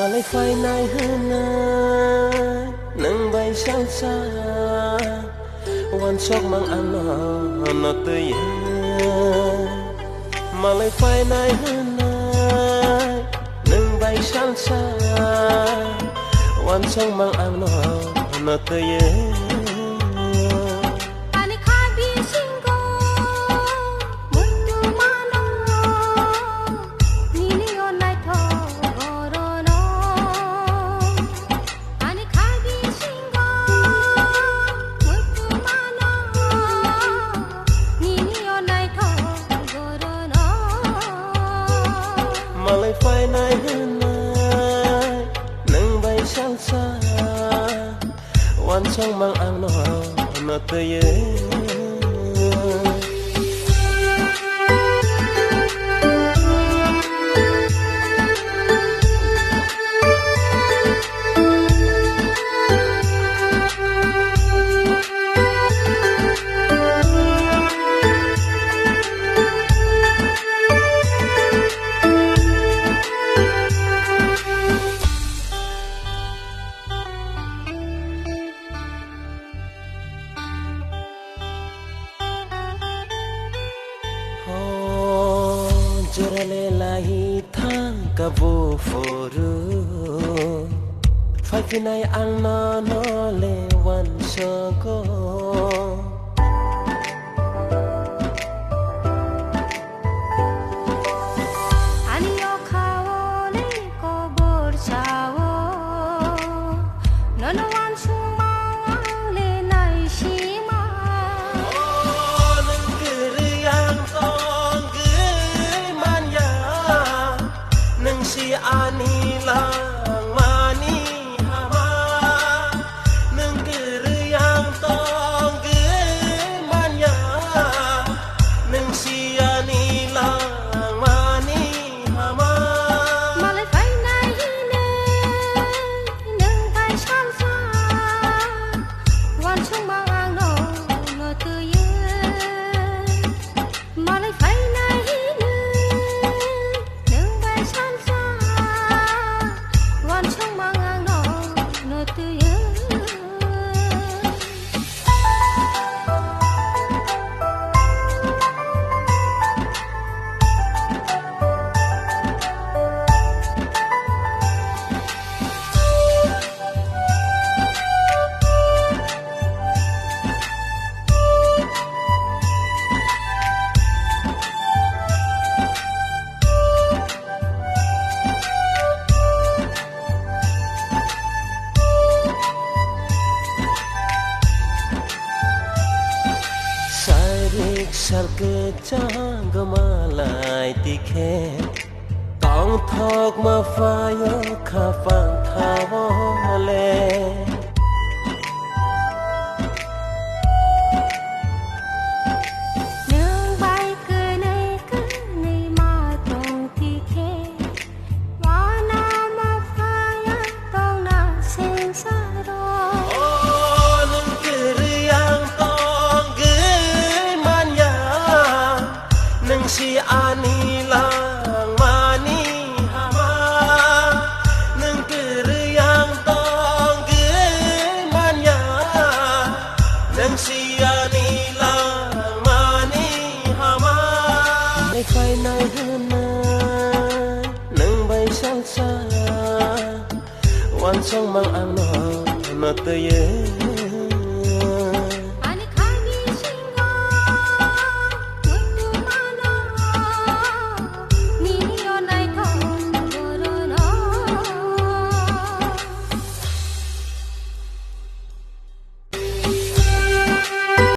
mà lấy phai nai hơn nâng bay sang xaวันชอกมังอันนอเตยมาเลยไฟนายฮืนายหนึ่งใบชันชาวันชอกมังอันนอเตยมาเลยไฟนายฮืนายหนึ่งใบช่างซาวันช่างมังอังนอนเตยJorale lahi thang kabo foru Phai pinai ang no le wan soko Aniyo khao le ko bor chao Nono wan suma le nai shima Nang kiriyang tong si ani lang mani hama nang kiriyang tong manya nang si ani lang mani hama malay phai nai hine nang bai chan sa wan chung mang ang no tu ye malay phai nai hine nang bai chan sa wan chung mang ang no tu ye sal ke chang gamalai tikhe tong thok ma fayo kha phang tha le nương bay cứ nay mà tong ti khe wa na ma phai tong na sen sa ro nang kiriyang tong nang si ani lang mani hama nang kiriyang tong manya nang si ani lang mani hama may phai nai hơn nang bay sang xa wan sang mang ang no tơi